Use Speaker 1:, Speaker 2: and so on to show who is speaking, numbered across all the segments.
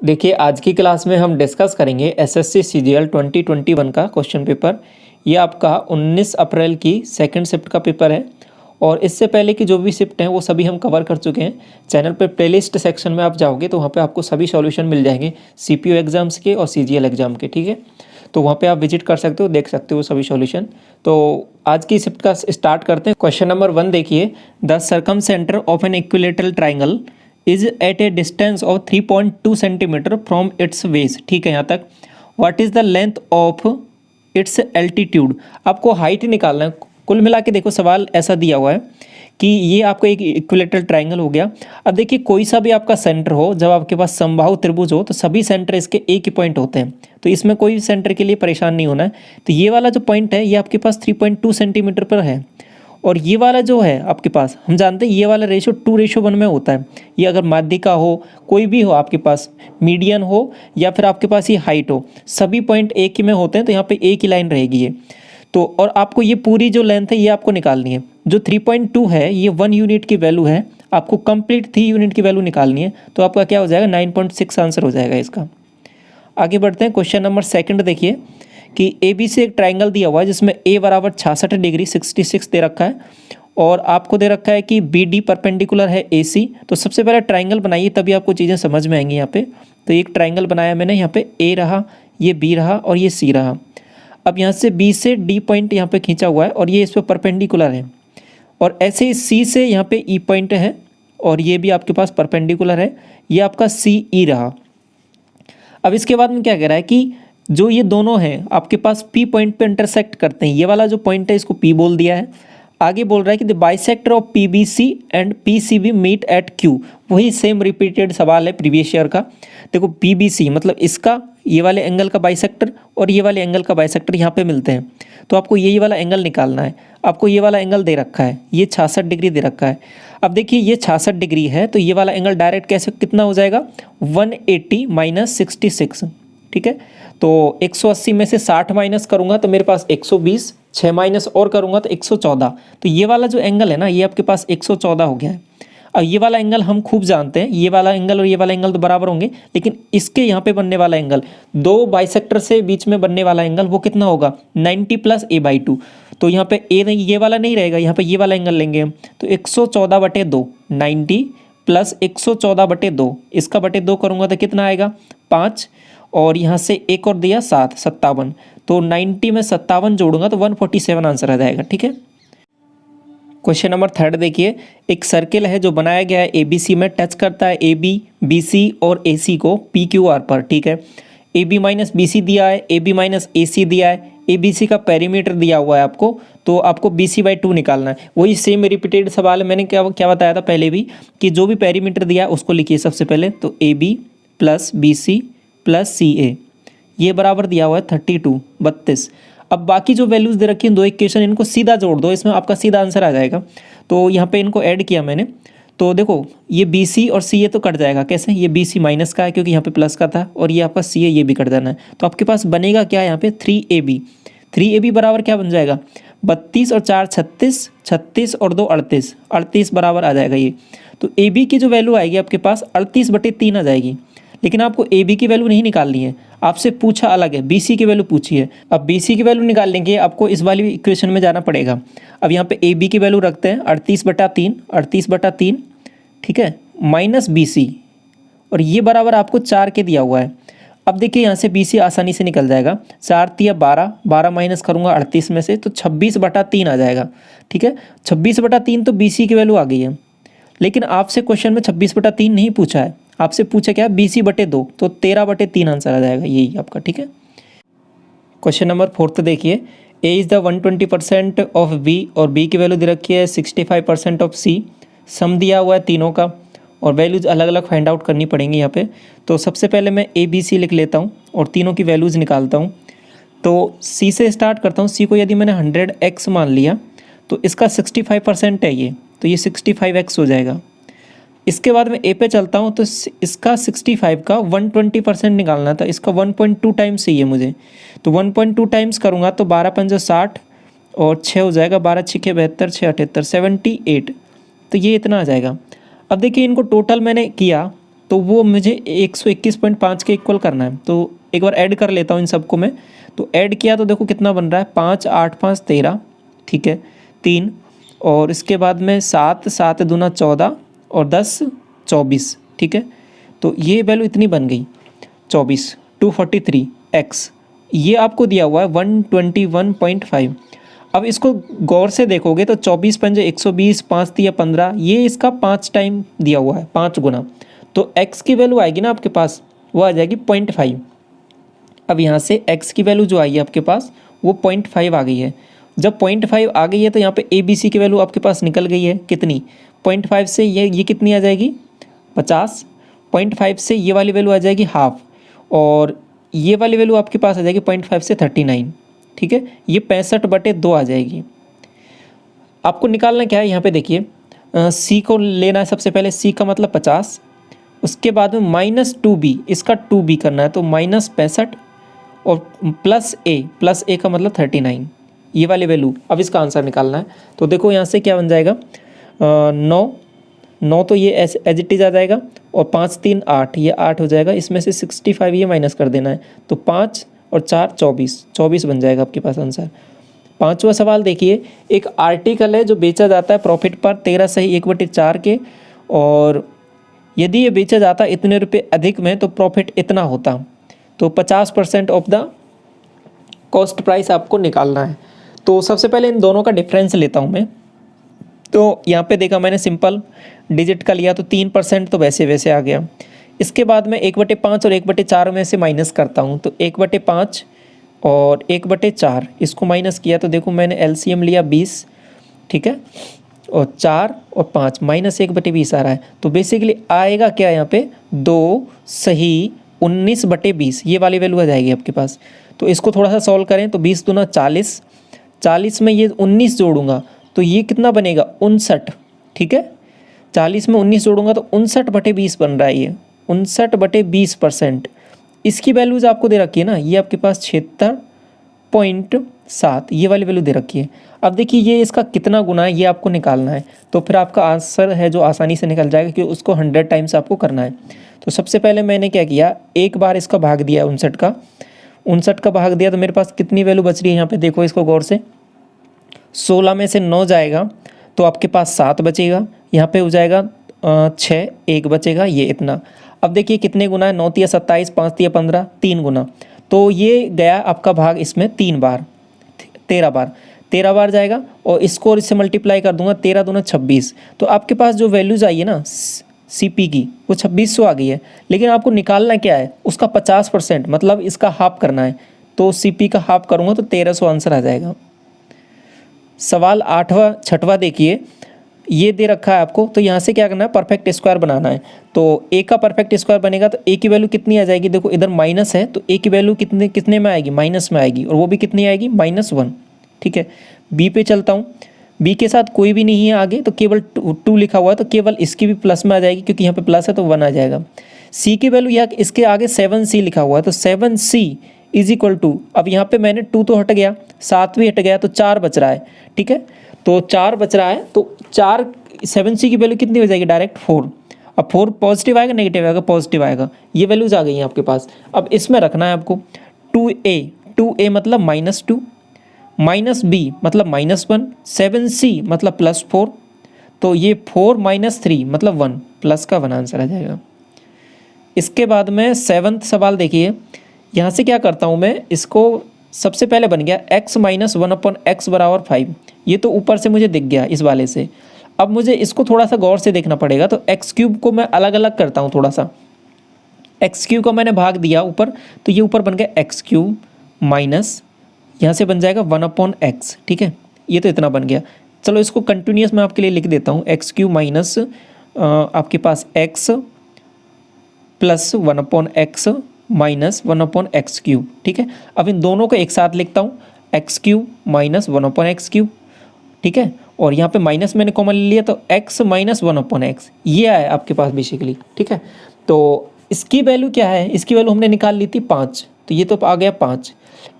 Speaker 1: देखिए आज की क्लास में हम डिस्कस करेंगे एसएससी सीजीएल 2021 का क्वेश्चन पेपर। ये आपका 19 अप्रैल की सेकंड शिफ्ट का पेपर है और इससे पहले की जो भी शिफ्ट हैं वो सभी हम कवर कर चुके हैं। चैनल पे प्लेलिस्ट सेक्शन में आप जाओगे तो वहाँ पे आपको सभी सॉल्यूशन मिल जाएंगे सीपीयू एग्जाम्स के और सीजीएल एग्जाम के, ठीक है। तो वहाँ पे आप विजिट कर सकते हो, देख सकते हो सभी सॉल्यूशन। तो आज की शिफ्ट का स्टार्ट करते हैं। क्वेश्चन नंबर 1 देखिए, the circumcentre of an equilateral triangle is at a distance of 3.2 centimetre from its base. ठीक है यहाँ तक। What is the length of its altitude. आपको हाइट निकालना है। कुल मिला के देखो सवाल ऐसा दिया हुआ है कि ये आपका एक इक्विलेटरल ट्राइंगल हो गया। अब देखिए कोई सा भी आपका सेंटर हो, जब आपके पास समबाहु त्रिभुज हो तो सभी सेंटर इसके एक ही पॉइंट होते हैं, तो इसमें कोई सेंटर के लिए परेशान नहीं होना है। तो ये वाला जो पॉइंट है ये आपके पास 3.2 सेंटीमीटर पर है और ये वाला जो है आपके पास, हम जानते हैं ये वाला रेशो 2:1 में होता है। ये अगर माध्यिका हो, कोई भी हो आपके पास, मीडियन हो या फिर आपके पास ये हाइट हो, सभी पॉइंट एक ही में होते हैं। तो यहाँ पे एक ही लाइन रहेगी ये। तो और आपको ये पूरी जो लेंथ है ये आपको निकालनी है। जो 3.2 है ये 1 यूनिट की वैल्यू है, आपको कंप्लीट 3 यूनिट की वैल्यू निकालनी है। तो आपका क्या हो जाएगा, 9.6 आंसर हो जाएगा इसका। आगे बढ़ते हैं। क्वेश्चन नंबर 2 देखिए कि ए बी से एक ट्राइंगल दिया हुआ है जिसमें ए बराबर 66 डिग्री 66 दे रखा है और आपको दे रखा है कि बी डी परपेंडिकुलर है ए सी। तो सबसे पहले ट्राइंगल बनाइए तभी आपको चीज़ें समझ में आएंगी यहाँ पे। तो एक ट्राइंगल बनाया मैंने, यहाँ पे ए रहा, ये बी रहा और ये सी रहा। अब यहाँ से बी से डी पॉइंट यहाँ पे खींचा हुआ है और ये इस पर परपेंडिकुलर है और ऐसे ही सी से यहाँ पे ई पॉइंट है और ये भी आपके पास परपेंडिकुलर है। ये आपका सी ई रहा। अब इसके बाद में क्या कह रहा है कि जो ये दोनों हैं आपके पास पी पॉइंट पे इंटरसेक्ट करते हैं। ये वाला जो पॉइंट है इसको पी बोल दिया है। आगे बोल रहा है कि the bisector of PBC and PCB meet at Q. वही सेम रिपीटेड सवाल है प्रीवियस ईयर का। देखो पीबीसी मतलब इसका, ये वाले एंगल का बाइसेक्टर और ये वाले एंगल का बाइसेक्टर यहाँ पे मिलते हैं। तो आपको यही वाला एंगल निकालना है। आपको ये वाला एंगल दे रखा है, ये 66 डिग्री दे रखा है। अब देखिए ये 66 डिग्री है तो ये वाला एंगल डायरेक्ट कैसे कितना हो जाएगा, 180 माइनस 66। ठीक है, तो 180 में से 60 माइनस करूंगा तो मेरे पास 120, 6 माइनस और करूंगा तो 114। तो ये वाला जो एंगल है ना ये आपके पास 114 हो गया है। अब ये वाला एंगल हम खूब जानते हैं, ये वाला एंगल और ये वाला एंगल तो बराबर होंगे, लेकिन इसके यहाँ पे बनने वाला एंगल, दो बाइसेक्टर से बीच में बनने वाला एंगल वो कितना होगा, 90 प्लस a/2। तो यहाँ पे ए नहीं, ये वाला नहीं रहेगा, यहाँ पे ये वाला एंगल लेंगे हम। तो 114/2, 90 प्लस 114/2, इसका बटे 2 करूँगा तो कितना आएगा, 5 और यहाँ से एक और दिया 7, 57। तो 90 में 57 जोड़ूंगा तो 147 आंसर आ जाएगा। ठीक है। क्वेश्चन नंबर 3 देखिए, एक सर्किल है जो बनाया गया है ए बी सी में, टच करता है ए बी, बी सी और ए सी को पी क्यू आर पर। ठीक है, A B minus B C दिया है, ए बी माइनस ए सी दिया है, ए बी सी का पेरीमीटर दिया हुआ है आपको, तो आपको बी सी बाई 2 निकालना है। वही सेम रिपीटेड सवाल है, मैंने क्या बताया था पहले भी कि जो भी पेरीमीटर दिया है उसको लिखिए सबसे पहले। तो A B plus B C plus C A, ये बराबर दिया हुआ है 32। अब बाकी जो वैल्यूज़ दे रखी हैं दो इक्वेशन, इनको सीधा जोड़ दो, इसमें आपका सीधा आंसर आ जाएगा। तो यहाँ पे इनको ऐड किया मैंने, तो देखो ये बी सी और सी ए तो कट जाएगा। कैसे, ये बी सी माइनस का है क्योंकि यहाँ पे प्लस का था और ये आपका सी ए, ये भी कट जाना है। तो आपके पास बनेगा क्या यहाँ पे, 3ab। 3ab बराबर क्या बन जाएगा, 32 और 4 36, 36 और 2 38, 38 बराबर आ जाएगा ये। तो ए बी की जो वैल्यू आएगी आपके पास 38/3 आ जाएगी। लेकिन आपको ए बी की वैल्यू नहीं निकालनी है, आपसे पूछा अलग है, बी सी की वैल्यू पूछी है। अब बी सी की वैल्यू निकालने के आपको इस वाली इक्वेशन में जाना पड़ेगा। अब यहाँ पे ए बी की वैल्यू रखते हैं 38/3, 38/3, ठीक है, माइनस बी सी और ये बराबर आपको 4 के दिया हुआ है। अब देखिए यहाँ से बी सी आसानी से निकल जाएगा, 4 तिया 12, 12 माइनस करूँगा 38 में से तो 26/3 आ जाएगा। ठीक है, 26/3 तो बी सी की वैल्यू आ गई है। लेकिन आपसे क्वेश्चन में 26/3 नहीं पूछा है, आपसे पूछा क्या, BC/2, तो 13/3 आंसर आ जाएगा यही आपका। ठीक है। क्वेश्चन नंबर 4 देखिए, A is the 120% of B और बी की वैल्यू दे रखी है 65% ऑफ सी। सम दिया हुआ है तीनों का और वैल्यूज़ अलग अलग फाइंड आउट करनी पड़ेंगी यहाँ पे। तो सबसे पहले मैं ए बी सी लिख लेता हूँ और तीनों की वैल्यूज़ निकालता हूँ। तो सी से स्टार्ट करता हूँ। सी को यदि मैंने 100x मान लिया तो इसका 65% है ये, तो ये 65x हो जाएगा। इसके बाद में ए पे चलता हूँ तो इसका 65 का 120% निकालना था, इसका 1.2 टाइम्स चाहिए मुझे। तो 1.2 टाइम्स करूँगा तो 12 पंजे 60 और 6 हो जाएगा, 12 छिके 72, 6 78, 78। तो ये इतना आ जाएगा। अब देखिए इनको टोटल मैंने किया तो वो मुझे 121.5 के इक्वल करना है। तो एक बार ऐड कर लेता हूँ इन सबको मैं। तो ऐड किया तो देखो कितना बन रहा है, 5 8 5 13, ठीक है, 3, और इसके बाद में 7 7 दूना 14 और 10 24, ठीक है। तो ये वैल्यू इतनी बन गई 24, 243 x, ये आपको दिया हुआ है 121.5। अब इसको गौर से देखोगे तो 24 पंजे 120, 5 तिया 15, ये इसका 5 टाइम दिया हुआ है, 5 गुना। तो x की वैल्यू आएगी ना आपके पास, वो आ जाएगी 0.5। अब यहाँ से x की वैल्यू जो आई है आपके पास वो 0.5 आ गई है। जब 0.5 आ गई है तो यहाँ पे ए बी सी की वैल्यू आपके पास निकल गई है कितनी, 0.5 से ये कितनी आ जाएगी 50, 0.5 से ये वाली वैल्यू आ जाएगी हाफ, और ये वाली वैल्यू आपके पास आ जाएगी 0.5 से 39, ठीक है। ये 65/2 आ जाएगी। आपको निकालना क्या है, यहाँ पे देखिए सी को लेना है सबसे पहले, सी का मतलब 50, उसके बाद में -2b, इसका 2b करना है, तो -65 और प्लस ए का मतलब 39, ये वाली वैल्यू। अब इसका आंसर निकालना है। तो देखो यहाँ से क्या बन जाएगा, 9 तो ये एज इट इज़ आ जाएगा, और 5 3 8, ये 8 हो जाएगा, इसमें से 65 ये माइनस कर देना है, तो 5 और 4 24 बन जाएगा आपके पास आंसर। पांचवा सवाल देखिए, एक आर्टिकल है जो बेचा जाता है प्रॉफिट पर 13 सही 1/4 के, और यदि ये बेचा जाता इतने रुपए अधिक में तो प्रॉफिट इतना होता। तो 50% ऑफ द कॉस्ट प्राइस आपको निकालना है। तो सबसे पहले इन दोनों का डिफरेंस लेता हूँ मैं। तो यहाँ पे देखा मैंने सिंपल डिजिट का लिया, तो 3% तो वैसे वैसे आ गया। इसके बाद मैं 1/5 और 1/4 में से माइनस करता हूँ, तो 1/5 और 1/4 इसको माइनस किया, तो देखो मैंने एलसीएम लिया 20, ठीक है, और 4 और 5 -1/20 आ रहा है। तो बेसिकली आएगा क्या यहाँ पे 2 सही 19/20, ये वाली वैल्यू आ जाएगी आपके पास। तो इसको थोड़ा सा सॉल्व करें, तो 20 दूना 40, 40 में ये 19 जोड़ूंगा तो ये कितना बनेगा 59, ठीक है। 40 में 19 जोड़ूंगा तो 59/20 बन रहा है, ये 59/20%। इसकी वैल्यूज़ आपको दे रखी है ना, ये आपके पास 76.7, ये वाली वैल्यू दे रखी है। अब देखिए ये इसका कितना गुना है ये आपको निकालना है, तो फिर आपका आंसर है जो आसानी से निकल जाएगा, क्योंकि उसको 100 टाइम्स आपको करना है। तो सबसे पहले मैंने क्या किया, एक बार इसका भाग दिया 59 का भाग दिया, तो मेरे पास कितनी वैल्यू बच रही है यहाँ पे देखो इसको गौर से, 16 में से 9 जाएगा तो आपके पास 7 बचेगा, यहाँ पे हो जाएगा 6, 1 बचेगा, ये इतना। अब देखिए कितने गुना है, 9 तिया 27, 5 तिया 15, 3 गुना, तो ये गया आपका भाग इसमें 3 बार, 13 बार जाएगा, और इसको और इससे मल्टीप्लाई कर दूंगा, 13 दूना 26। तो आपके पास जो वैल्यूज़ आई है ना सीपी की वो 2600 आ गई है। लेकिन आपको निकालना क्या है, उसका 50%, मतलब इसका हाफ करना है। तो सीपी का हाफ करूँगा तो 1300 आंसर आ जाएगा। सवाल 6वां देखिए, ये दे रखा है आपको, तो यहाँ से क्या करना है, परफेक्ट स्क्वायर बनाना है। तो ए का परफेक्ट स्क्वायर बनेगा तो ए की वैल्यू कितनी आ जाएगी, देखो इधर माइनस है तो ए की वैल्यू कितने में आएगी, माइनस में आएगी, और वो भी कितनी आएगी -1, ठीक है। बी पे चलता हूँ, बी के साथ कोई भी नहीं है आगे, तो केवल 2 लिखा हुआ है, तो केवल इसकी भी प्लस में आ जाएगी, क्योंकि यहाँ पे प्लस है तो 1 आ जाएगा। सी की वैल्यू यहाँ इसके आगे 7c लिखा हुआ है, तो 7c इज इक्वल टू, अब यहाँ पे मैंने 2 तो हट गया, 7 भी हट गया, तो 4 बच रहा है, ठीक है। तो 4 बच रहा है, तो 7c की वैल्यू कितनी हो जाएगी, डायरेक्ट 4। अब 4 पॉजिटिव आएगा नेगेटिव आएगा, पॉजिटिव आएगा, ये वैल्यूज आ गई हैं आपके पास। अब इसमें रखना है आपको 2a मतलब -2, -b मतलब -1, 7c मतलब +4, तो ये 4 - 3 मतलब 1, प्लस का 1 आंसर आ जाएगा। इसके बाद में 7वां सवाल देखिए, यहाँ से क्या करता हूँ मैं, इसको सबसे पहले बन गया x - 1/x = 5, ये तो ऊपर से मुझे दिख गया इस वाले से। अब मुझे इसको थोड़ा सा गौर से देखना पड़ेगा, तो x³ को मैं अलग अलग करता हूँ थोड़ा सा। x³ को मैंने भाग दिया ऊपर, तो ये ऊपर बन गया x³ माइनस, यहाँ से बन जाएगा 1/x, ठीक है, ये तो इतना बन गया। चलो इसको कंटिन्यूस मैं आपके लिए लिख देता हूँ, x³ माइनस आपके पास x plus 1/x minus 1/x³, ठीक है। अब इन दोनों को एक साथ लिखता हूँ, x³ माइनस 1/x³, ठीक है, और यहाँ पे माइनस मैंने कॉमन ले लिया, तो x माइनस 1/x, ये आया आपके पास बेसिकली, ठीक है। तो इसकी वैल्यू क्या है, इसकी वैल्यू हमने निकाल ली थी 5, तो ये तो आ गया 5।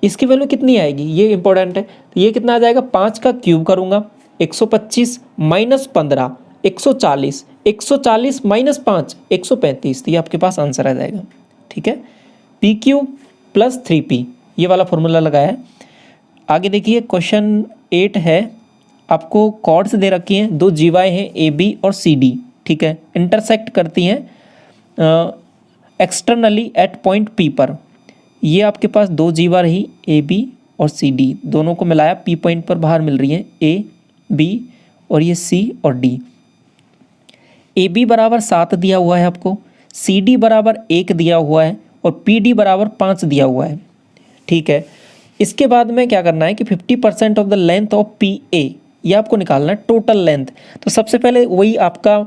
Speaker 1: इसकी वैल्यू कितनी आएगी, ये इंपॉर्टेंट है, तो ये कितना आ जाएगा, 5 का क्यूब करूँगा 125 - 15, 140, 140 माइनस 5 135, तो ये आपके पास आंसर आ जाएगा। ठीक है, PQ प्लस 3P, ये वाला फॉर्मूला लगाया है। आगे देखिए क्वेश्चन 8 है, आपको कॉर्ड्स दे रखी हैं, दो जीवाएँ हैं AB और CD। ठीक है, इंटरसेक्ट करती हैं एक्सटर्नली एट पॉइंट P पर। ये आपके पास दो जीवा रही AB और CD, दोनों को मिलाया P पॉइंट पर बाहर मिल रही है A B और ये C और D। AB बराबर 7 दिया हुआ है आपको, CD बराबर 1 दिया हुआ है और PD बराबर 5 दिया हुआ है। ठीक है, इसके बाद में क्या करना है कि 50% of the length of PA, ये आपको निकालना है टोटल लेंथ। तो सबसे पहले वही आपका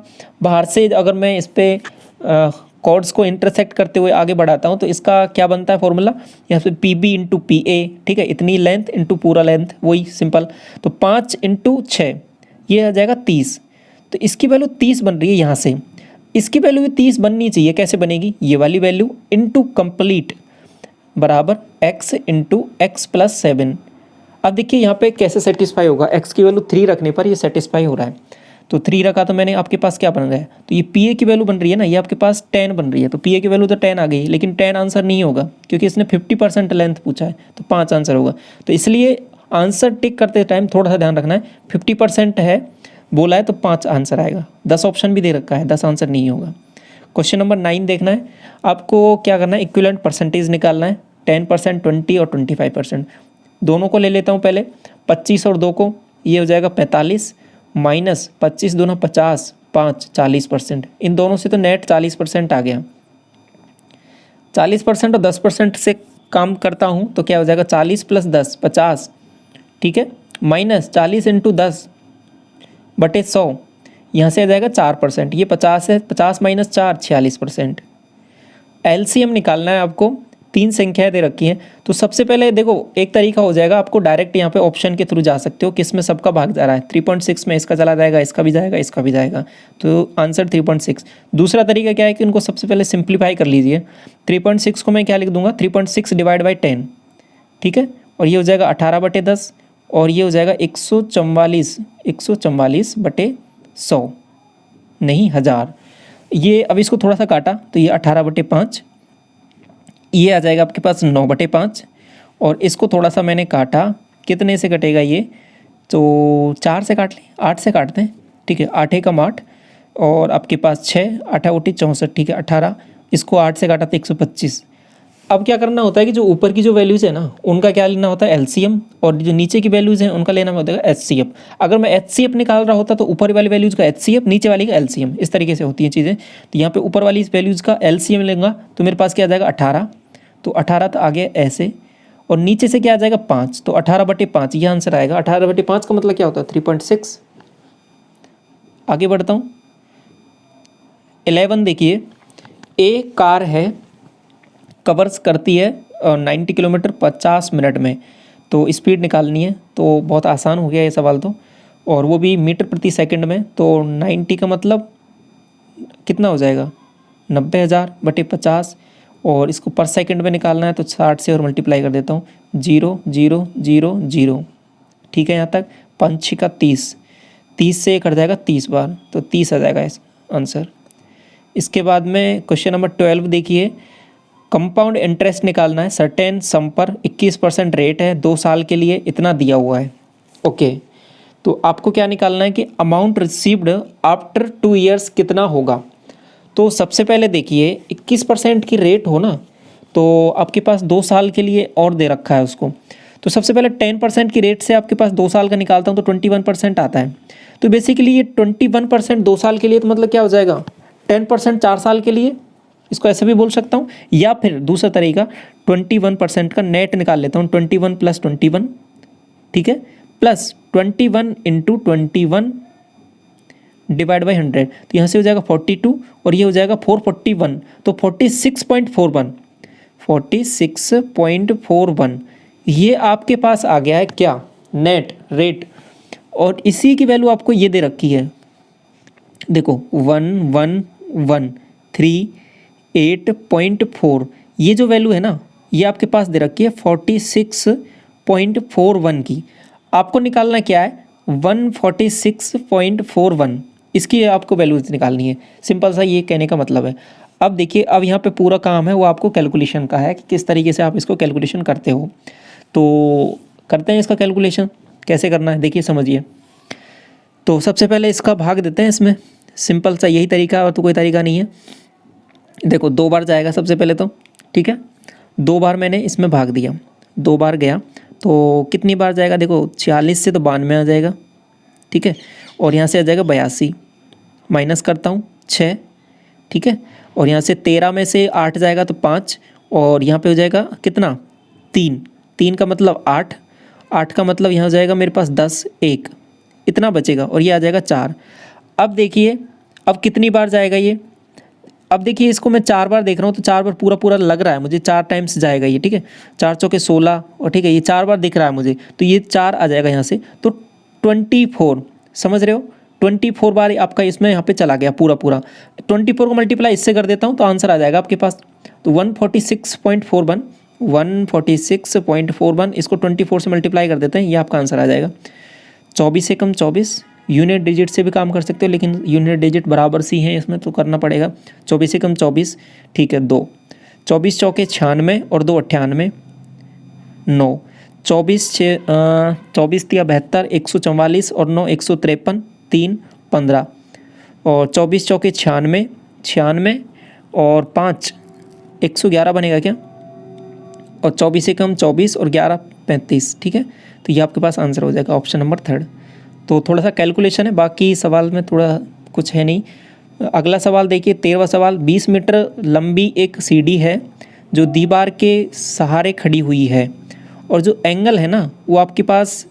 Speaker 1: बाहर से, अगर मैं इस पर कॉर्ड्स को इंटरसेक्ट करते हुए आगे बढ़ाता हूँ तो इसका क्या बनता है फॉर्मूला, यहाँ पे PB इंटू PA। ठीक है, इतनी लेंथ इंटू पूरा लेंथ, वही सिंपल। तो 5 इंटू 6 ये आ जाएगा 30। तो इसकी वैल्यू 30 बन रही है यहाँ से, इसकी वैल्यू भी 30 बननी चाहिए। कैसे बनेगी, ये वाली वैल्यू इंटू कंप्लीट बराबर x इंटू एक्स प्लस 7। अब देखिए यहाँ पे कैसे सेटिस्फाई होगा, x की वैल्यू 3 रखने पर ये सेटिस्फाई हो रहा है। तो 3 रखा तो मैंने, आपके पास क्या बन रहा है, तो ये PA की वैल्यू बन रही है ना, ये आपके पास 10 बन रही है। तो PA की वैल्यू तो 10 आ गई, लेकिन 10 आंसर नहीं होगा क्योंकि इसने 50% लेंथ पूछा है, तो 5 आंसर होगा। तो इसलिए आंसर टिक करते टाइम थोड़ा सा ध्यान रखना है, 50% है बोला है तो 5 आंसर आएगा। 10 ऑप्शन भी दे रखा है, 10 आंसर नहीं होगा। क्वेश्चन नंबर 9 देखना है आपको, क्या करना है, इक्विवेलेंट परसेंटेज निकालना है। 10%, 20 और 25%, दोनों को ले लेता हूँ पहले। 25 और 2 को, ये हो जाएगा 45 माइनस 25 दूना 50, 5 40%। इन दोनों से तो नेट 40% आ गया। 40% और 10% से काम करता हूँ तो क्या हो जाएगा, 40 प्लस 10 50। ठीक है, माइनस 40 इंटू 10 बटे 100, यहाँ से आ जाएगा 4%। ये 50 है, 50 माइनस 4 46%। LCM निकालना है आपको, 3 संख्याएं दे रखी हैं। तो सबसे पहले देखो, एक तरीका हो जाएगा, आपको डायरेक्ट यहाँ पे ऑप्शन के थ्रू जा सकते हो, किस में सबका भाग जा रहा है। 3.6 में इसका चला जाएगा, इसका भी जाएगा, इसका भी जाएगा, तो आंसर 3.6। दूसरा तरीका क्या है कि इनको सबसे पहले सिंप्लीफाई कर लीजिए। 3.6 को मैं क्या लिख दूंगा, 3.6 डिवाइड बाई 10। ठीक है, और ये हो जाएगा 18/10 और ये हो जाएगा 144 बटे 100, नहीं 1000। ये अब इसको थोड़ा सा काटा तो ये 18/5, ये आ जाएगा आपके पास 9/5 और इसको थोड़ा सा मैंने काटा, कितने से कटेगा ये, तो 4 से काट लें, 8 से काटते हैं। ठीक है, 8 एकम 8 और आपके पास 6, 8 8 64। ठीक है, 18, इसको 8 से काटा तो 125। अब क्या करना होता है कि जो ऊपर की जो वैल्यूज़ है ना, उनका क्या लेना होता है LCM, और जो नीचे की वैल्यूज़ हैं उनका लेना होता है HCF। अगर मैं HCF निकाल रहा होता तो ऊपर वाली वैल्यूज़ का HCF, नीचे वाली का LCM, इस तरीके से होती हैं चीज़ें। तो यहाँ पे ऊपर वाली इस वैल्यूज़ का LCM लेंगे तो मेरे पास क्या आ जाएगा 18, तो 18 तो आ गया ऐसे, और नीचे से क्या आ जाएगा 5, तो 18/5 ये आंसर आएगा। 18/5 का मतलब क्या होता है 3.6। आगे बढ़ता हूँ, 11 देखिए, ए कार है, कवर्स करती है 90 किलोमीटर 50 मिनट में, तो स्पीड निकालनी है। तो बहुत आसान हो गया ये सवाल तो, और वो भी मीटर प्रति सेकंड में। तो 90 का मतलब कितना हो जाएगा, 90,000/50, और इसको पर सेकंड में निकालना है तो 60 से और मल्टीप्लाई कर देता हूँ, 0 0 0 0। ठीक है, यहाँ तक 5 का 30, 30 से कट जाएगा 30 बार, तो 30 आ जाएगा इस आंसर। इसके बाद में क्वेश्चन नंबर 12 देखिए, कंपाउंड इंटरेस्ट निकालना है। सर्टेन सम पर 21% रेट है, 2 साल के लिए इतना दिया हुआ है। ओके, तो आपको क्या निकालना है कि अमाउंट रिसीव्ड आफ्टर 2 ईयर्स कितना होगा। तो सबसे पहले देखिए 21% की रेट हो ना, तो आपके पास 2 साल के लिए और दे रखा है उसको। तो सबसे पहले 10% की रेट से आपके पास 2 साल का निकालता हूँ तो 21% आता है। तो बेसिकली ये 21% 2 साल के लिए, तो मतलब क्या हो जाएगा 10% 4 साल के लिए, इसको ऐसे भी बोल सकता हूँ। या फिर दूसरा तरीका 21% का नेट निकाल लेता हूँ, 21 प्लस 21, ठीक है, प्लस 21 इंटू 21 डिवाइड बाई 100, तो यहाँ से हो जाएगा 42 और ये हो जाएगा 441, तो 46.41 ये आपके पास आ गया है क्या, नेट रेट। और इसी की वैल्यू आपको ये दे रखी है, देखो 1113.8.4, ये जो वैल्यू है ना ये आपके पास दे रखी है 46.41 की। आपको निकालना क्या है 146.41, इसकी आपको वैल्यूज निकालनी है। सिंपल सा ये कहने का मतलब है। अब देखिए, अब यहाँ पे पूरा काम है वो आपको कैलकुलेशन का है कि किस तरीके से आप इसको कैलकुलेशन करते हो। तो करते हैं इसका कैलकुलेशन कैसे करना है, देखिए समझिए। तो सबसे पहले इसका भाग देते हैं इसमें, सिंपल सा यही तरीका है और तो कोई तरीका नहीं है। देखो 2 बार जाएगा सबसे पहले तो, ठीक है। 2 बार मैंने इसमें भाग दिया, 2 बार गया तो कितनी बार जाएगा, देखो 46 से तो 92 आ जाएगा, ठीक है। और यहाँ से आ जाएगा 82, माइनस करता हूँ 6, ठीक है। और यहाँ से 13 में से 8 जाएगा तो 5, और यहाँ पे हो जाएगा कितना 3, 3 का मतलब 8, 8 का मतलब यहाँ हो जाएगा मेरे पास 10, 1 इतना बचेगा, और ये आ जाएगा 4। अब देखिए अब कितनी बार जाएगा ये, अब देखिए इसको मैं 4 बार देख रहा हूँ तो 4 बार पूरा पूरा लग रहा है मुझे, 4 टाइम्स जाएगा ये, ठीक है। 4 चौके 16, और ठीक है ये 4 बार दिख रहा है मुझे, तो ये 4 आ जाएगा यहाँ से, तो 24, समझ रहे हो, 24 बार आपका इसमें यहाँ पे चला गया पूरा पूरा। 24 को मल्टीप्लाई इससे कर देता हूँ तो आंसर आ जाएगा आपके पास, तो 146.41, 146.41 इसको 24 से मल्टीप्लाई कर देते हैं, ये आपका आंसर आ जाएगा। 24 से कम 24, यूनिट डिजिट से भी काम कर सकते हो लेकिन यूनिट डिजिट बराबर सी हैं इसमें तो करना पड़ेगा। 24 से कम 24, ठीक है 2, 24 चौके 96 और 2 98, 9, 24 3 72, 144 और 9 153, 3 15, और 24 चौके 96 और 5 111 बनेगा क्या, और 24 से कम 24 और 11 35, ठीक है। तो ये आपके पास आंसर हो जाएगा ऑप्शन नंबर 3। तो थोड़ा सा कैलकुलेशन है, बाकी सवाल में थोड़ा कुछ है नहीं। अगला सवाल देखिए 13वां सवाल, 20 मीटर लंबी एक सीढ़ी है जो दीवार के सहारे खड़ी हुई है, और जो एंगल है ना वो आपके पास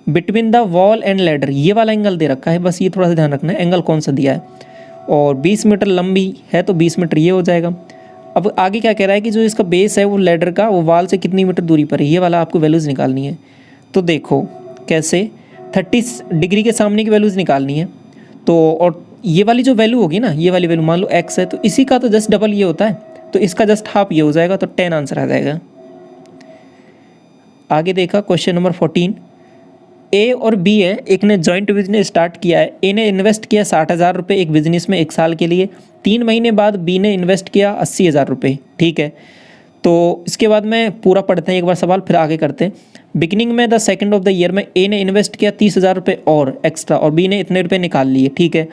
Speaker 1: between the wall and ladder, ये वाला एंगल दे रखा है, बस ये थोड़ा सा ध्यान रखना है एंगल कौन सा दिया है। और 20 मीटर लंबी है तो 20 मीटर ये हो जाएगा। अब आगे क्या कह रहा है कि जो इसका बेस है वो लैडर का वो वॉल से कितनी मीटर दूरी पर है, ये वाला आपको वैल्यूज़ निकालनी है। तो देखो कैसे, 30 डिग्री के सामने की वैल्यूज़ निकालनी है। तो और ये वाली जो वैल्यू होगी ना, ये वाली वैल्यू मान लो x है, तो इसी का तो जस्ट डबल ये होता है, तो इसका जस्ट हाफ ये हो जाएगा, तो 10 आंसर आ जाएगा। आगे देखा क्वेश्चन नंबर 14, ए और बी है, एक ने जॉइंट बिजनेस स्टार्ट किया है। ए ने इन्वेस्ट किया 60,000 रुपये एक बिजनेस में 1 साल के लिए। 3 महीने बाद बी ने इन्वेस्ट किया 80,000 रुपये, ठीक है। तो इसके बाद में पूरा पढ़ते हैं एक बार सवाल, फिर आगे करते हैं। बिगिनिंग में the second of the year में ए ने इन्वेस्ट किया 30,000 रुपये और एक्स्ट्रा, और बी ने इतने रुपये निकाल लिए, ठीक है।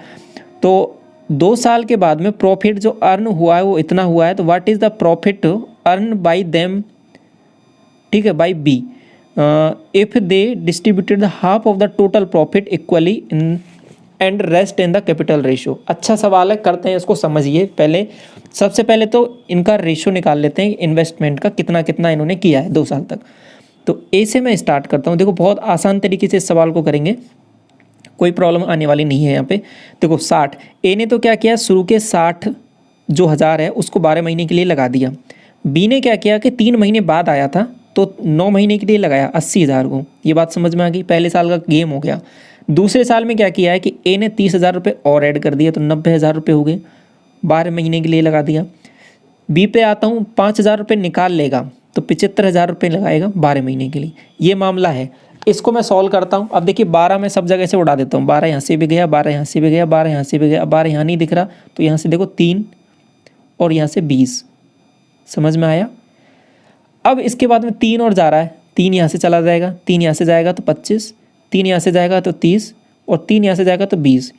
Speaker 1: तो 2 साल के बाद में प्रॉफिट जो अर्न हुआ है वो इतना हुआ है, तो what is the profit earn by them, ठीक है, by B if they distributed the half of the total profit equally in and rest in the capital ratio. अच्छा सवाल है, करते हैं इसको, समझिए। पहले सबसे पहले तो इनका रेशियो निकाल लेते हैं इन्वेस्टमेंट का, कितना कितना इन्होंने किया है 2 साल तक। तो ए से मैं स्टार्ट करता हूँ। देखो बहुत आसान तरीके से इस सवाल को करेंगे, कोई प्रॉब्लम आने वाली नहीं है यहाँ पे। देखो 60, ए ने तो क्या किया, शुरू के 60 जो हज़ार है उसको 12 महीने के लिए लगा दिया। बी ने क्या किया कि 3 महीने बाद आया था तो 9 महीने के लिए लगाया 80,000 को। ये बात समझ में आ गई, पहले साल का गेम हो गया। दूसरे साल में क्या किया है कि ए ने 30,000 रुपये और ऐड कर दिया, तो 90,000 रुपये हो गए, 12 महीने के लिए लगा दिया। बी पे आता हूँ, 5,000 रुपये निकाल लेगा तो 75,000 रुपये लगाएगा 12 महीने के लिए। ये मामला है, इसको मैं सॉल्व करता हूँ। अब देखिए 12 में सब जगह से उड़ा देता हूँ, 12 यहाँ से भी गया, 12 यहाँ से भी गया, 12 यहाँ से भी गया, 12 यहाँ नहीं दिख रहा तो यहाँ से देखो 3 और यहाँ से 20, समझ में आया। अब इसके बाद में 3 और जा रहा है, 3 यहाँ से चला जाएगा, 3 यहाँ से जाएगा तो 25, 3 यहाँ से जाएगा तो 30 और 3 यहाँ से जाएगा तो 20।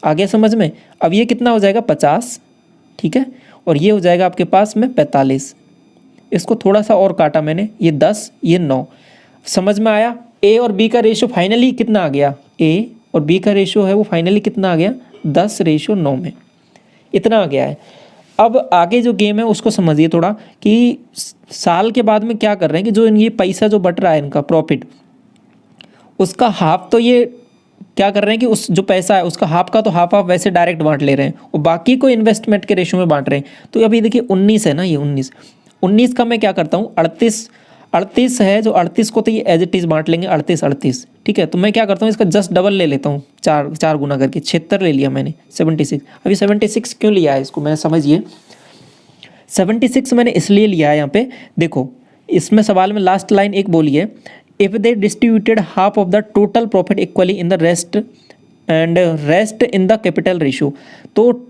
Speaker 1: आ गया समझ में। अब ये कितना हो जाएगा 50, ठीक है, और ये हो जाएगा आपके पास में 45। इसको थोड़ा सा और काटा मैंने, ये 10 ये 9, समझ में आया। ए और बी का रेशियो फाइनली कितना आ गया, ए और बी का रेशियो है वो फाइनली कितना आ गया 10:9 में, इतना आ गया है। अब आगे जो गेम है उसको समझिए थोड़ा कि साल के बाद में क्या कर रहे हैं कि जो ये पैसा जो बट रहा है इनका प्रॉफिट, उसका हाफ तो ये क्या कर रहे हैं कि उस जो पैसा है उसका हाफ का तो हाफ वैसे डायरेक्ट बांट ले रहे हैं और बाकी को इन्वेस्टमेंट के रेशियो में बांट रहे हैं। तो अभी देखिए 19 है ना, ये 19 का मैं क्या करता हूँ 38 है, जो 38 को तो ये एज इट इज़ बांट लेंगे 38, ठीक है। तो मैं क्या करता हूँ इसका जस्ट डबल ले लेता हूँ, 4 गुना करके 76 ले लिया मैंने, 76। अभी 76 क्यों लिया है इसको मैं समझिए, 76 मैंने इसलिए लिया है यहाँ पे। देखो इसमें सवाल में लास्ट लाइन एक बोली है, if they distributed half of the total profit equally in the rest and rest in the capital ratio. तो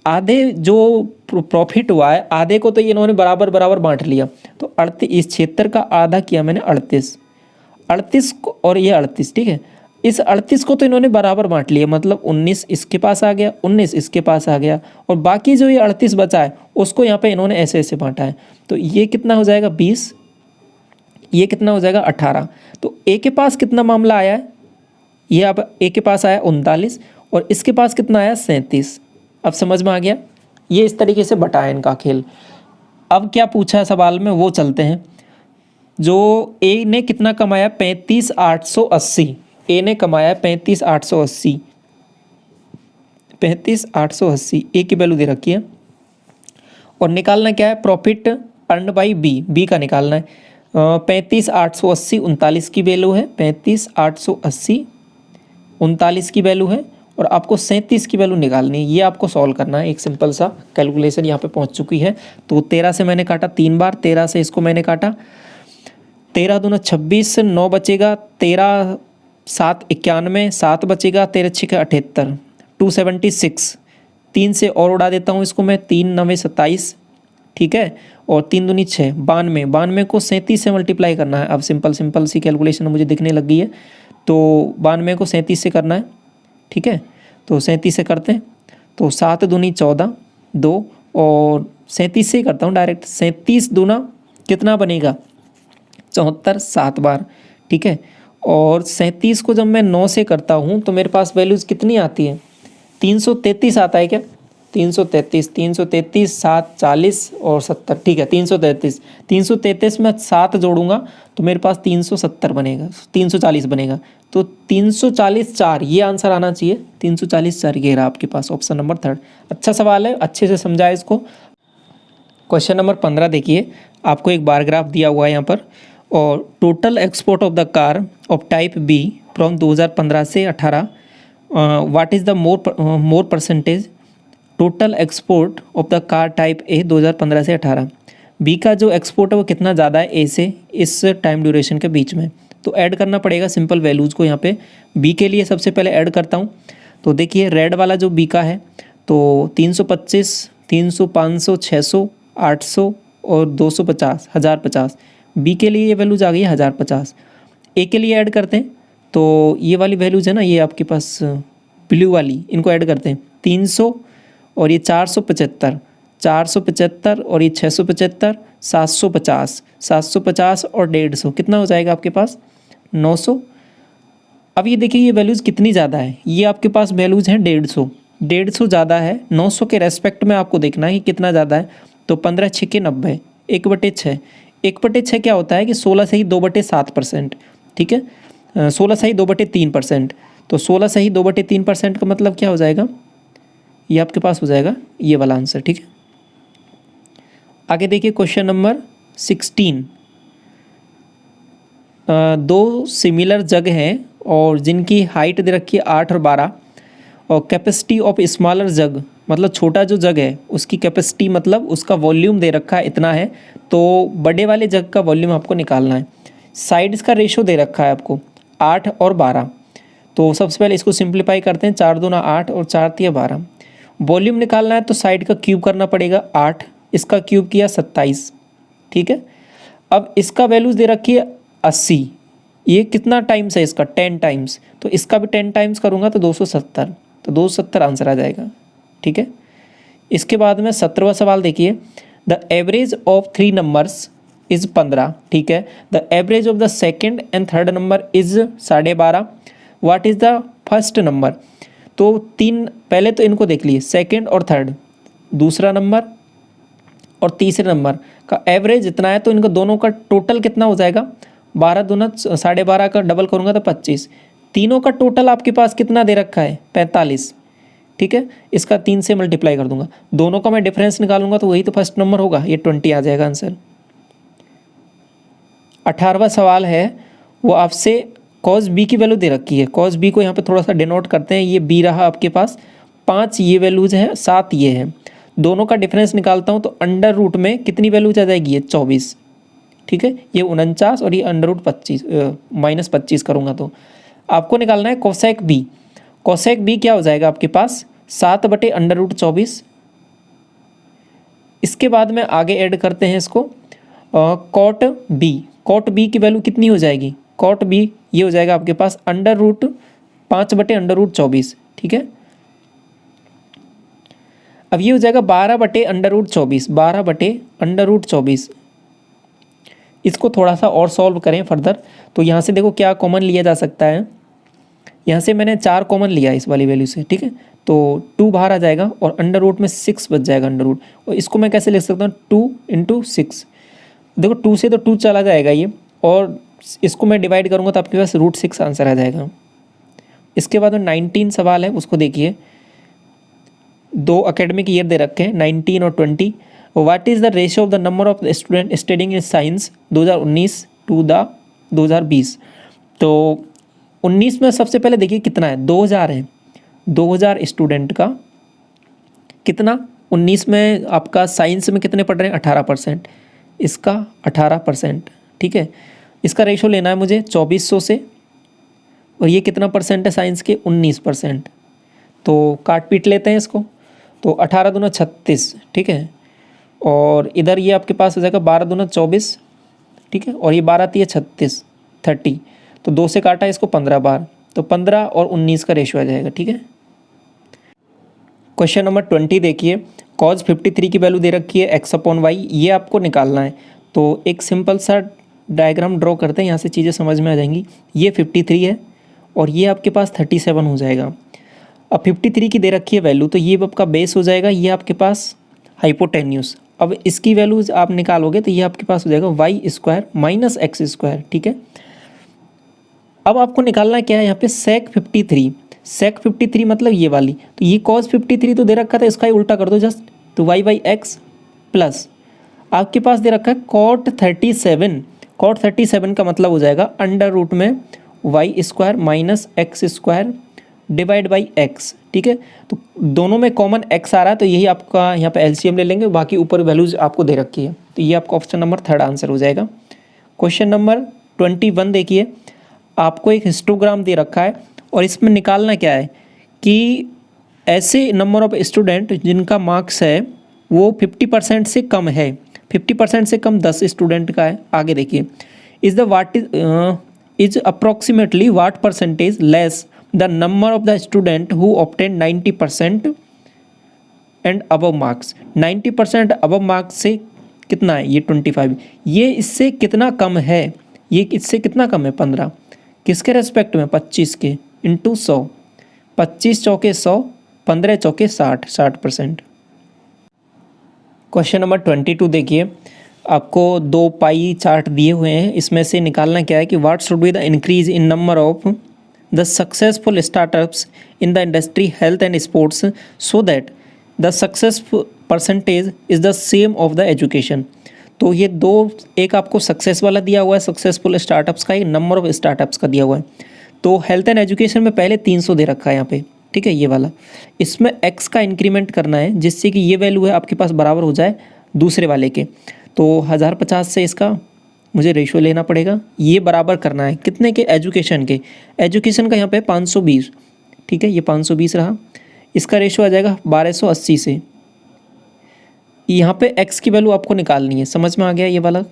Speaker 1: आधे जो प्रॉफिट हुआ है आधे को तो इन्होंने बराबर बराबर बांट लिया। तो 38, इस क्षेत्र का आधा किया मैंने 38 को, और ये 38, ठीक है। इस 38 को तो इन्होंने बराबर बांट लिया, मतलब 19 इसके पास आ गया, 19 इसके पास आ गया, और बाकी जो ये 38 बचा है उसको यहाँ पे इन्होंने ऐसे ऐसे बांटा है। तो ये कितना हो जाएगा 20, ये कितना हो जाएगा 18। तो ए के पास कितना मामला आया है, ये अब ए के पास आया 39, और इसके पास कितना आया 37। अब समझ में आ गया, ये इस तरीके से बटा है इनका खेल। अब क्या पूछा है सवाल में वो चलते हैं। जो ए ने कितना कमाया 35,880, ए ने कमाया 35,880, 35,880 ए की वैल्यू दे रखी है। और निकालना क्या है, प्रॉफिट अर्न बाई बी का निकालना है। 35,880 39 की वैल्यू है, 35,880 39 की वैल्यू है, और आपको 37 की वैल्यू निकालनी है। ये आपको सॉल्व करना है, एक सिंपल सा कैलकुलेशन यहाँ पे पहुँच चुकी है। तो 13 से मैंने काटा 3 बार, 13 से इसको मैंने काटा, 13 दूना 26, 9 बचेगा, 13 7 91, 7 बचेगा, 13 6 78, 276। 3 से और उड़ा देता हूँ इसको मैं, 3 9 27, ठीक है, और 3 दूनी 6, 92, 92 को 37 से मल्टीप्लाई करना है। अब सिंपल सी कैलकुलेशन मुझे दिखने लग गई है। तो 92 को 37 से करना है, ठीक है। तो 37 से करते हैं, तो 7 दूनी 14, 2, और 37 से ही करता हूँ डायरेक्ट। 37 दूना कितना बनेगा 74, 7 बार, ठीक है। और 37 को जब मैं 9 से करता हूँ तो मेरे पास वैल्यूज़ कितनी आती है, 333 आता है क्या, 333, 7 40 और 70, ठीक है। 333 में 7 जोड़ूंगा तो मेरे पास 370 बनेगा, 340 बनेगा। तो 340 4, ये आंसर आना चाहिए, 340 4 ये रहा आपके पास, ऑप्शन नंबर 3। अच्छा सवाल है, अच्छे से समझा है इसको। क्वेश्चन नंबर 15 देखिए, आपको एक बार ग्राफ दिया हुआ है यहाँ पर, और total export of the car of type B from 2015 से 18, what is the more percentage total export of the car type A 2015 से 18। बी का जो एक्सपोर्ट है वो कितना ज़्यादा है ए से इस टाइम ड्यूरेशन के बीच में। तो ऐड करना पड़ेगा सिंपल वैल्यूज़ को यहाँ पे। बी के लिए सबसे पहले ऐड करता हूँ। तो देखिए रेड वाला जो बी का है तो 325, 300, 500, 600, 800 और 250, 1050। बी के लिए ये वैल्यूज़ आ गई है 1050। ए के लिए ऐड करते हैं तो ये वाली वैल्यूज़ है ना, ये आपके पास ब्लू वाली, इनको ऐड करते हैं। 300 और ये 475, 475 और ये 675, 750, 750 और 150, कितना हो जाएगा आपके पास 900। अब ये देखिए ये वैल्यूज़ कितनी ज़्यादा है, ये आपके पास वैल्यूज़ हैं 150, 150 ज़्यादा है 900 के रेस्पेक्ट में। आपको देखना है कि कितना ज़्यादा है। तो 15 6 90, 1/6, 1/6 क्या होता है कि 16 से ही 2/7%, ठीक है। 16 से ही 2/3%, तो 16 से ही 2/3% का मतलब क्या हो जाएगा, ये आपके पास हो जाएगा ये वाला आंसर, ठीक है। आगे देखिए क्वेश्चन नंबर 16। दो सिमिलर जग हैं और जिनकी हाइट दे रखी है 8 और 12, और कैपेसिटी ऑफ स्मॉलर जग, मतलब छोटा जो जग है उसकी कैपेसिटी मतलब उसका वॉल्यूम दे रखा है इतना है। तो बड़े वाले जग का वॉल्यूम आपको निकालना है। साइड्स का रेशो दे रखा है आपको 8 और 12। तो सबसे पहले इसको सिंप्लीफाई करते हैं, 4 दूना 8 और 4 तिया 12। वॉल्यूम निकालना है तो साइड का क्यूब करना पड़ेगा 8, इसका क्यूब किया 27, ठीक है। अब इसका वैल्यूज़ दे रखी है 80, ये कितना टाइम्स है इसका 10 टाइम्स, तो इसका भी 10 टाइम्स करूँगा तो 270, तो 270 आंसर आ जाएगा, ठीक है। इसके बाद में 17वां सवाल देखिए, the average of 3 numbers is 15, ठीक है। The average of the second and third number is 12.5, what is the first number. तो 3 पहले तो इनको देख लिए, सेकंड और थर्ड, दूसरा नंबर और तीसरे नंबर का एवरेज इतना है, तो इनको दोनों का टोटल कितना हो जाएगा, 12 दूना 12.5 का डबल करूँगा तो 25। तीनों का टोटल आपके पास कितना दे रखा है 45, ठीक है। इसका 3 से मल्टीप्लाई कर दूंगा, दोनों का मैं डिफरेंस निकालूंगा तो वही तो फर्स्ट नंबर होगा, ये 20 आ जाएगा आंसर। 18वां सवाल है वो आपसे कॉस बी की वैल्यू दे रखी है। कॉस बी को यहाँ पे थोड़ा सा डिनोट करते हैं, ये बी रहा आपके पास, 5 ये वैल्यूज़ हैं, 7 ये हैं। दोनों का डिफरेंस निकालता हूँ तो अंडर रूट में कितनी वैल्यूज आ जाएगी, ये 24, ठीक है। ये 49 और ये अंडर रूट 25 -25 करूँगा तो आपको निकालना है कोसेक बी। कोसेक बी क्या हो जाएगा आपके पास 7/√24। इसके बाद में आगे ऐड करते हैं इसको कॉट बी। कॉट बी की वैल्यू कितनी हो जाएगी, कॉट बी ये हो जाएगा आपके पास √5/√24। ठीक है, अब ये हो जाएगा 12/√24, 12/√24। इसको थोड़ा सा और सॉल्व करें फर्दर, तो यहाँ से देखो क्या कॉमन लिया जा सकता है। यहाँ से मैंने 4 कॉमन लिया इस वाली वैल्यू से, ठीक है, तो 2 बाहर आ जाएगा और अंडर रूट में 6 बच जाएगा अंडर रूट। और इसको मैं कैसे लिख सकता हूँ 2 × 6। देखो 2 से तो 2 चला जाएगा ये, और इसको मैं डिवाइड करूँगा तो आपके पास √6 आंसर आ जाएगा। इसके बाद में 19 सवाल है, उसको देखिए। 2 एकेडमिक ईयर दे रखे हैं 19 और 20। What is the ratio of the number of student studying in science 2019 to the 2020। तो 19 में सबसे पहले देखिए कितना है, 2000 है। 2000 स्टूडेंट का कितना, 19 में आपका साइंस में कितने पढ़ रहे हैं 18%, इसका 18%। ठीक है, इसका रेशो लेना है मुझे 2400 से, और ये कितना परसेंट है साइंस के 19%। तो काट पीट लेते हैं इसको, तो 18 दूना 36। ठीक है, और इधर ये आपके पास हो जाएगा 12 दूना 24। ठीक है, और ये 12 × 36 30, तो 2 से काटा इसको 15 बार, तो 15 और 19 का रेशियो आ जाएगा। ठीक है, क्वेश्चन नंबर 20 देखिए। cos 53 की वैल्यू दे रखी है x/y, ये आपको निकालना है। तो एक सिंपल सा डायग्राम ड्रॉ करते हैं, यहाँ से चीज़ें समझ में आ जाएंगी। ये 53 है और ये आपके पास 37 हो जाएगा। अब 53 की दे रखी है वैल्यू, तो ये आपका बेस हो जाएगा, ये आपके पास हाइपोटेन्यूस। अब इसकी वैल्यूज आप निकालोगे तो ये आपके पास हो जाएगा y² - x²। ठीक है, अब आपको निकालना क्या है यहाँ पे sec 53। sec 53 मतलब ये वाली, तो ये cos 53 तो दे रखा था, इसका ही उल्टा कर दो जस्ट, तो y/x प्लस आपके पास दे रखा है cot 37। cot 37 का मतलब हो जाएगा अंडर रूट में y² - x² divide by x। ठीक है, तो दोनों में कॉमन x आ रहा है, तो यही आपका यहाँ पे एलसीएम ले लेंगे, बाकी ऊपर वैल्यूज आपको दे रखी है। तो ये आपका ऑप्शन नंबर 3 आंसर हो जाएगा। क्वेश्चन नंबर 21 देखिए। आपको एक हिस्टोग्राम दे रखा है और इसमें निकालना क्या है कि ऐसे नंबर ऑफ स्टूडेंट जिनका मार्क्स है वो 50% से कम है। 50% से कम 10 स्टूडेंट का है। आगे देखिए, is approximately what percentage less the number of the student who obtain 90% and above marks. 90% above marks से कितना है, ये 25। ये इससे कितना कम है, ये इससे कितना कम है 15। किसके रेस्पेक्ट में 25 के इंटू 100। 25 चौके 100, 15 चौके 60, 60%। क्वेश्चन नंबर 22 देखिए। आपको 2 पाई चार्ट दिए हुए हैं, इसमें से निकालना क्या है कि what should be the increase in number of the successful startups in the industry health and sports so that the success percentage is the same of the education. तो ये 2, एक आपको सक्सेस वाला दिया हुआ है सक्सेसफुल स्टार्टअप्स का, एक नंबर ऑफ स्टार्टअप्स का दिया हुआ है। तो हेल्थ एंड एजुकेशन में पहले 300 दे रखा है यहाँ पे। ठीक है, ये वाला, इसमें x का इंक्रीमेंट करना है जिससे कि ये वैल्यू है आपके पास बराबर हो जाए दूसरे वाले के। तो 1050 से इसका मुझे रेशियो लेना पड़ेगा, ये बराबर करना है कितने के, एजुकेशन के। एजुकेशन का यहाँ पे 520। ठीक है, ये 520 रहा, इसका रेशियो आ जाएगा 1280 से। यहाँ पे x की वैल्यू आपको निकालनी है, समझ में आ गया ये वाला।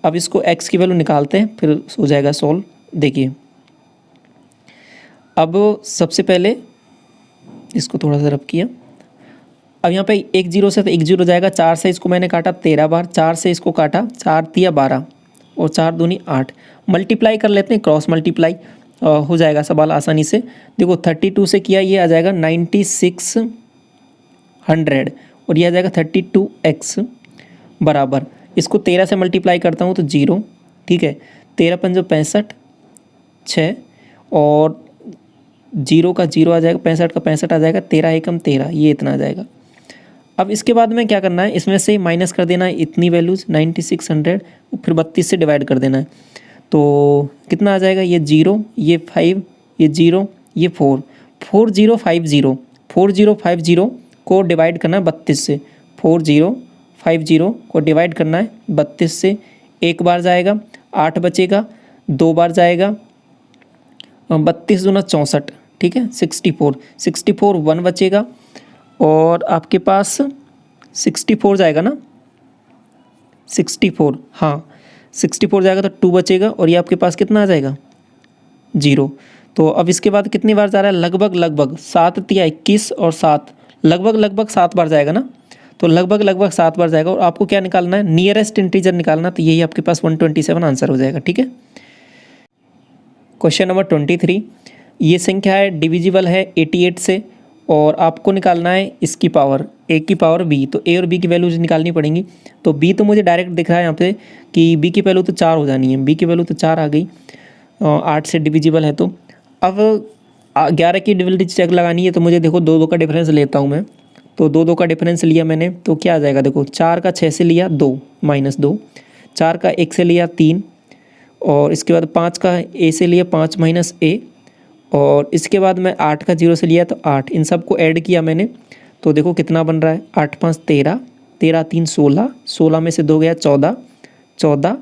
Speaker 1: अब इसको x की वैल्यू निकालते हैं, फिर हो जाएगा सॉल्व। देखिए, अब सबसे पहले इसको थोड़ा सा रब किया। अब यहाँ पे 1 0 से तो 1 0 जाएगा, 4 से इसको मैंने काटा 13 बार, 4 से इसको काटा, 4 × 12 और 4 दूनी 8। मल्टीप्लाई कर लेते हैं, क्रॉस मल्टीप्लाई हो जाएगा सवाल आसानी से। देखो 32 से किया, ये आ जाएगा 9600 और ये आ जाएगा 32x बराबर, इसको 13 से मल्टीप्लाई करता हूँ तो 0। ठीक है, 13 × 5 = 65, 6 और 0 का 0 आ जाएगा, 65 का 65 आ जाएगा, 13 एकम 13, ये इतना आ जाएगा। अब इसके बाद में क्या करना है, इसमें से माइनस कर देना है इतनी वैल्यूज़ 9600, फिर 32 से डिवाइड कर देना है। तो कितना आ जाएगा, ये 0, ये 5, ये 0, ये 4, 4050, 4050 को डिवाइड करना है 32 से। 4050 को डिवाइड करना है 32 से। एक बार जाएगा, 8 बचेगा, 2 बार जाएगा, 32 दूना 64, ठीक है 64 1 बचेगा और आपके पास 64 जाएगा ना 64, हाँ 64 जाएगा तो 2 बचेगा और ये आपके पास कितना आ जाएगा 0। तो अब इसके बाद कितनी बार जा रहा है लगभग 7 तिया 21 और 7 लगभग 7 बार जाएगा ना, तो लगभग 7 बार जाएगा और आपको क्या निकालना है नियरेस्ट इंटीजर निकालना, तो यही आपके पास 127 आंसर हो जाएगा। ठीक है क्वेश्चन नंबर 23, ये संख्या है डिविजिबल है 88 से और आपको निकालना है इसकी पावर a की पावर b, तो a और b की वैल्यूज निकालनी पड़ेंगी। तो b तो मुझे डायरेक्ट दिख रहा है यहाँ पे कि b की वैल्यू तो 4 हो जानी है, b की वैल्यू तो 4 आ गई, 8 से डिविजिबल है। तो अब 11 की डिविजिबिलिटी चेक लगानी है, तो मुझे देखो 2 का डिफरेंस लेता हूँ मैं, तो 2 का डिफरेंस लिया मैंने तो क्या आ जाएगा देखो 4 का 6 से लिया 2 -2, 4 का 1 से लिया 3 और इसके बाद 5 का a से लिया 5 - a और इसके बाद मैं 8 का 0 से लिया तो 8, इन सब को ऐड किया मैंने तो देखो कितना बन रहा है 8 5 13, 13 3 16, 16 में से 2 गया 14, 14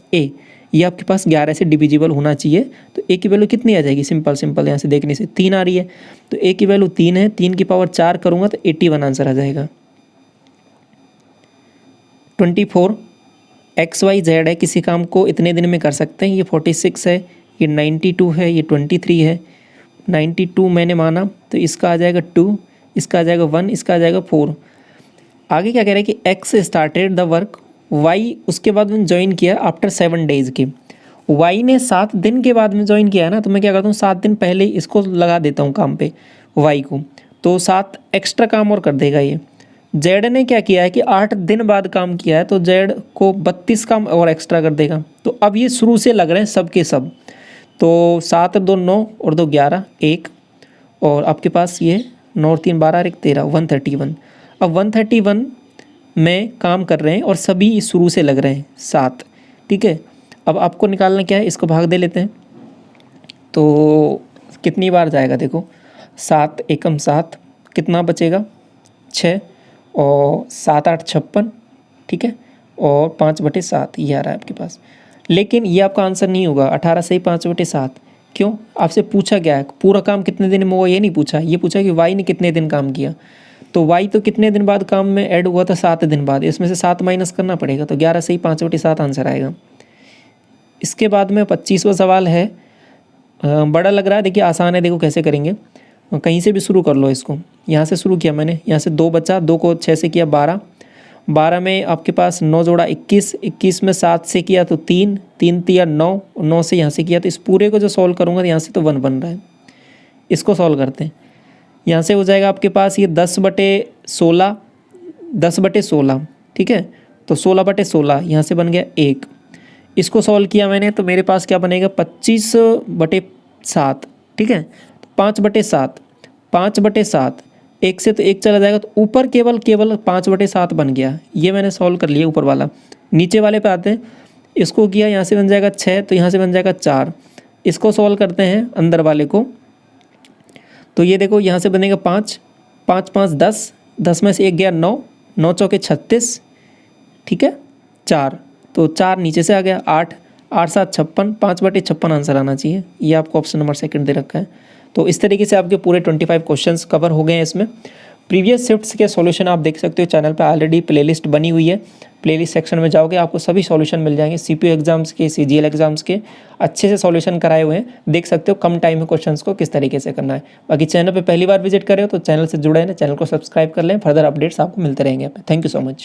Speaker 1: - a, ये आपके पास 11 से डिविजिबल होना चाहिए। तो a की वैल्यू कितनी आ जाएगी, सिंपल यहाँ से देखने से 3 आ रही है, तो a की वैल्यू 3 है, 3 की पावर 4 करूँगा तो 81 आंसर आ जाएगा। 24 XYZ है, किसी काम को इतने दिन में कर सकते हैं, ये 46 है, ये 92 है, ये 23 है, 92 मैंने माना तो इसका आ जाएगा 2, इसका आ जाएगा 1, इसका आ जाएगा 4। आगे क्या कह रहा है कि X started the work, Y उसके बाद में ज्वाइन किया आफ्टर 7 डेज के, Y ने 7 दिन के बाद में ज्वाइन किया है ना, तो मैं क्या करता हूँ 7 दिन पहले इसको लगा देता हूँ काम पे Y को, तो 7 एक्स्ट्रा काम और कर देगा ये। Z ने क्या किया है कि 8 दिन बाद काम किया है, तो Z को 32 काम और एक्स्ट्रा कर देगा। तो अब ये शुरू से लग रहे हैं सब के सब, तो 7 2 9 और 2 11 1 और आपके पास ये 9 और 3 12 और 1 13 131। अब 131 में काम कर रहे हैं और सभी शुरू से लग रहे हैं 7। ठीक है अब आपको निकालना क्या है, इसको भाग दे लेते हैं तो कितनी बार जाएगा देखो 7 एकम 7, कितना बचेगा 6 और 7 8 56, ठीक है और 5/7 ये आ रहा है आपके पास। लेकिन ये आपका आंसर नहीं होगा, 18 से ही 5/7। क्यों, आपसे पूछा गया है पूरा काम कितने दिन में हुआ, ये नहीं पूछा, ये पूछा कि वाई ने कितने दिन काम किया। तो वाई तो कितने दिन बाद काम में ऐड हुआ था 7 दिन बाद, इसमें से 7 माइनस करना पड़ेगा, तो 11 से ही 5/7 आंसर आएगा। इसके बाद में 25वां सवाल है, बड़ा लग रहा है, देखिए आसान है, देखो कैसे करेंगे, कहीं से भी शुरू कर लो इसको। यहाँ से शुरू किया मैंने, यहाँ से 2 बचा, 2 को 6 से किया 12, 12 में आपके पास 9 जोड़ा 21, 21 में 7 से किया तो 3, 3 तिया 9, 9 से यहाँ से किया, तो इस पूरे को जो सॉल्व करूँगा तो यहाँ से तो 1 बन रहा है। इसको सॉल्व करते हैं, यहाँ से हो जाएगा आपके पास ये 10/16, 10/16, ठीक है, तो 16/16 यहाँ से बन गया 1। इसको सॉल्व किया मैंने तो मेरे पास क्या बनेगा 25/7, ठीक है, 5/7, 5/7, 1 से तो 1 चला जाएगा, तो ऊपर केवल 5/7 बन गया, ये मैंने सॉल्व कर लिया ऊपर वाला। नीचे वाले पे आते हैं, इसको किया, यहाँ से बन जाएगा 6, तो यहाँ से बन जाएगा 4। इसको सॉल्व करते हैं अंदर वाले को, तो ये देखो यहाँ से बनेगा 5, 5 5 10, 10 में से 1 गया 9, 9 चौके 36, ठीक है 4, तो 4 नीचे से आ गया 8, 8 7 56, 5/56 आंसर आना चाहिए, ये आपको ऑप्शन नंबर 2 दे रखा है। तो इस तरीके से आपके पूरे 25 क्वेश्चंस कवर हो गए हैं इसमें। प्रीवियस शिफ्ट्स के सॉल्यूशन आप देख सकते हो, चैनल पे ऑलरेडी प्लेलिस्ट बनी हुई है, प्लेलिस्ट सेक्शन में जाओगे आपको सभी सॉल्यूशन मिल जाएंगे, सीपीयू एग्जाम्स के, सीजीएल एग्जाम्स के अच्छे से सॉल्यूशन कराए हुए हैं, देख सकते हो कम टाइम में क्वेश्चंस को किस तरीके से करना है। बाकी चैनल पे पहली बार विजिट कर रहे हो तो चैनल से जुड़े हैं, चैनल को सब्सक्राइब कर लें, फर्दर अपडेट्स आपको मिलते रहेंगे। Thank you so much.